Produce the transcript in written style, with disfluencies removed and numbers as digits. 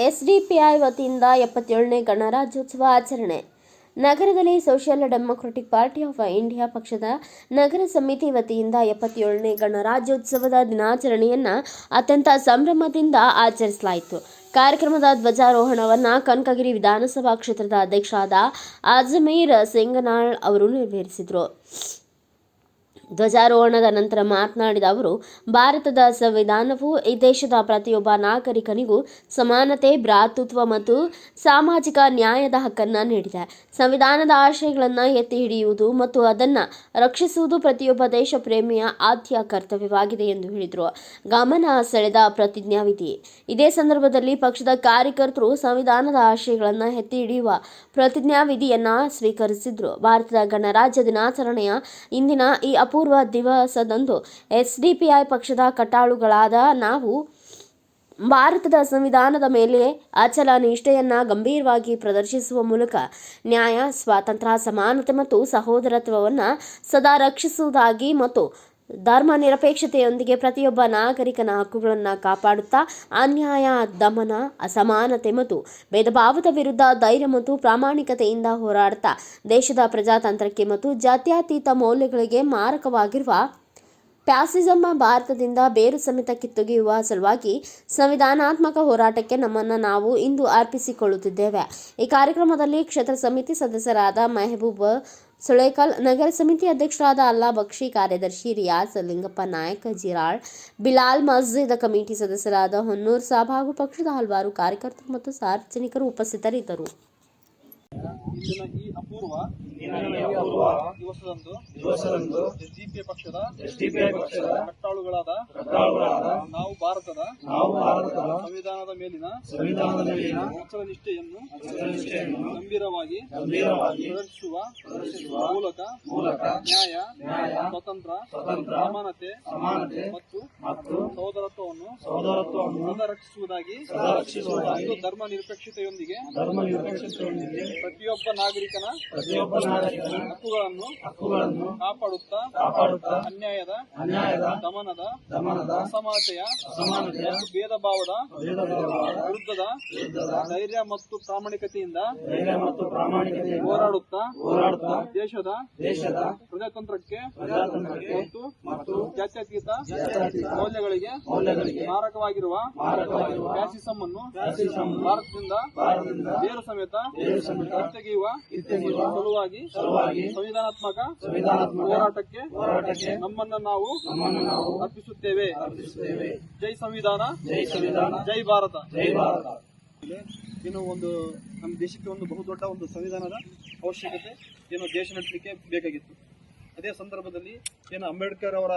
SDPI ವತಿಯಿಂದ 77ನೇ ಗಣರಾಜ್ಯೋತ್ಸವ ಆಚರಣೆ. ನಗರದಲ್ಲಿ social democratic party of India ಪಕ್ಷದ ನಗರ ಸಮಿತಿ ವತಿಯಿಂದ 77ನೇ ಗಣರಾಜ್ಯೋತ್ಸವದ ದಿನಾಚರಣೆಯನ್ನು ಅತ್ಯಂತ ಸಂಭ್ರಮದಿಂದ ಆಚರಿಸಲಾಯಿತು. ಕಾರ್ಯಕ್ರಮದ ಧ್ವಜಾರೋಹಣವನ್ನು ಕನಕಗಿರಿ ವಿಧಾನಸಭಾ ಕ್ಷೇತ್ರದ ಅಧ್ಯಕ್ಷರಾದ ಅಜಮೀರ್ ಸಿಂಗನಾಳ್ ಅವರು ನೆರವೇರಿಸಿದರು. ಧ್ವಜಾರೋಹಣದ ನಂತರ ಮಾತನಾಡಿದ ಅವರು, ಭಾರತದ ಸಂವಿಧಾನವು ಈ ದೇಶದ ಪ್ರತಿಯೊಬ್ಬ ನಾಗರಿಕನಿಗೂ ಸಮಾನತೆ, ಭ್ರಾತೃತ್ವ ಮತ್ತು ಸಾಮಾಜಿಕ ನ್ಯಾಯದ ಹಕ್ಕನ್ನು ನೀಡಿದೆ. ಸಂವಿಧಾನದ ಆಶಯಗಳನ್ನು ಎತ್ತಿ ಹಿಡಿಯುವುದು ಮತ್ತು ಅದನ್ನು ರಕ್ಷಿಸುವುದು ಪ್ರತಿಯೊಬ್ಬ ದೇಶ ಪ್ರೇಮಿಯ ಆದ್ಯ ಕರ್ತವ್ಯವಾಗಿದೆ ಎಂದು ಹೇಳಿದರು. ಗಮನ ಸೆಳೆದ ಪ್ರತಿಜ್ಞಾವಿಧಿ. ಇದೇ ಸಂದರ್ಭದಲ್ಲಿ ಪಕ್ಷದ ಕಾರ್ಯಕರ್ತರು ಸಂವಿಧಾನದ ಆಶಯಗಳನ್ನು ಎತ್ತಿ ಹಿಡಿಯುವ ಪ್ರತಿಜ್ಞಾವಿಧಿಯನ್ನು ಸ್ವೀಕರಿಸಿದರು. ಭಾರತದ ಗಣರಾಜ್ಯ ದಿನಾಚರಣೆಯ ಇಂದಿನ ಈ ಅಪೂರ್ವ ದಿವಸದಂದು ಎಸ್ಡಿಪಿಐ ಪಕ್ಷದ ಕಟ್ಟಾಳುಗಳಾದ ನಾವು ಭಾರತದ ಸಂವಿಧಾನದ ಮೇಲೆ ಅಚಲ ನಿಷ್ಠೆಯನ್ನು ಗಂಭೀರವಾಗಿ ಪ್ರದರ್ಶಿಸುವ ಮೂಲಕ ನ್ಯಾಯ, ಸ್ವಾತಂತ್ರ್ಯ, ಸಮಾನತೆ ಮತ್ತು ಸಹೋದರತ್ವವನ್ನು ಸದಾ ರಕ್ಷಿಸುವುದಾಗಿ ಮತ್ತು ಧರ್ಮ ನಿರಪೇಕ್ಷತೆಯೊಂದಿಗೆ ಪ್ರತಿಯೊಬ್ಬ ನಾಗರಿಕನ ಹಕ್ಕುಗಳನ್ನು ಕಾಪಾಡುತ್ತಾ ಅನ್ಯಾಯ, ದಮನ, ಅಸಮಾನತೆ ಮತ್ತು ಭೇದಭಾವದ ವಿರುದ್ಧ ಧೈರ್ಯ ಮತ್ತು ಪ್ರಾಮಾಣಿಕತೆಯಿಂದ ಹೋರಾಡುತ್ತಾ ದೇಶದ ಪ್ರಜಾತಂತ್ರಕ್ಕೆ ಮತ್ತು ಜಾತ್ಯತೀತ ಮೌಲ್ಯಗಳಿಗೆ ಮಾರಕವಾಗಿರುವ ಫ್ಯಾಸಿಸಂ ಭಾರತದಿಂದ ಬೇರು ಸಮೇತ ಕಿತ್ತೊಗೆಯುವ ಸಲುವಾಗಿ ಸಂವಿಧಾನಾತ್ಮಕ ಹೋರಾಟಕ್ಕೆ ನಮ್ಮನ್ನು ನಾವು ಇಂದು ಅರ್ಪಿಸಿಕೊಳ್ಳುತ್ತಿದ್ದೇವೆ. ಈ ಕಾರ್ಯಕ್ರಮದಲ್ಲಿ ಕ್ಷೇತ್ರ ಸಮಿತಿ ಸದಸ್ಯರಾದ ಮೆಹಬೂಬ್ ಸುಳೇಕಲ್, ನಗರ ಸಮಿತಿ ಅಧ್ಯಕ್ಷರಾದ ಅಲ್ಲಾ ಬಕ್ಷಿ, ಕಾರ್ಯದರ್ಶಿ ರಿಯಾಜ್, ಲಿಂಗಪ್ಪ ನಾಯಕ್, ಜಿರಾಳ್, ಬಿಲಾಲ್, ಮಸ್ಜಿದ್ ಕಮಿಟಿ ಸದಸ್ಯರಾದ ಹೊನ್ನೂರ್ ಸಾಬ್ ಹಾಗೂ ಪಕ್ಷದ ಹಲವಾರು ಕಾರ್ಯಕರ್ತರು ಮತ್ತು ಸಾರ್ವಜನಿಕರು ಉಪಸ್ಥಿತರಿದ್ದರು. ಇಂದಿನ ಈ ಅಪೂರ್ವ ದಿವಸದಂದು ಎಸ್ಡಿಪಿಐ ಪಕ್ಷದ ಕಟ್ಟಾಳುಗಳಾದ ನಾವು ಭಾರತದ ಸಂವಿಧಾನದ ಮೇಲಿನ ಅಚಲ ನಿಷ್ಠೆಯನ್ನು ಗಂಭೀರವಾಗಿ ಪ್ರದರ್ಶಿಸುವ ಮೂಲಕ ನ್ಯಾಯ, ಸ್ವಾತಂತ್ರ್ಯ, ಸಮಾನತೆ ಮತ್ತು ಸಹೋದರತ್ವವನ್ನು ರಕ್ಷಿಸುವುದಾಗಿ ಮತ್ತು ಧರ್ಮ ನಿರಪೇಕ್ಷತೆಯೊಂದಿಗೆ ಪ್ರತಿಯೊಬ್ಬ ನಾಗರಿಕನ ಹಕ್ಕುಗಳನ್ನು ಕಾಪಾಡುತ್ತಾ ಅನ್ಯಾಯದ, ದಮನದ, ಅಸಮಾನತೆಯ ಮತ್ತು ಭೇದ ಭಾವದ ವಿರುದ್ಧದ ಧೈರ್ಯ ಮತ್ತು ಪ್ರಾಮಾಣಿಕತೆಯಿಂದ ಹೋರಾಡುತ್ತಾ ದೇಶದ ಪ್ರಜಾತಂತ್ರಕ್ಕೆ ಮತ್ತು ಜಾತ್ಯತೀತ ಮೌಲ್ಯಗಳಿಗೆ ಮಾರಕವಾಗಿರುವ ಫ್ಯಾಸಿಸಂ ಅನ್ನು ಭಾರತದಿಂದ ಬೇರು ಸಮೇತ ಕಿತ್ತೊಗೆಯುವ ಸಲುವಾಗಿ ಸಂವಿಧಾನಾತ್ಮಕ ಹೋರಾಟಕ್ಕೆ ನಮ್ಮನ್ನು ನಾವು ಅರ್ಪಿಸುತ್ತೇವೆ. ಜೈ ಸಂವಿಧಾನ, ಜೈ ಭಾರತ. ಏನು ಒಂದು ನಮ್ಮ ದೇಶಕ್ಕೆ ಒಂದು ಬಹುದೊಡ್ಡ ಒಂದು ಸಂವಿಧಾನದ ಅವಶ್ಯಕತೆ ಏನು ದೇಶ ನಡೆಸಲಿಕ್ಕೆ ಬೇಕಾಗಿತ್ತು. ಅದೇ ಸಂದರ್ಭದಲ್ಲಿ ಏನು ಅಂಬೇಡ್ಕರ್ ಅವರ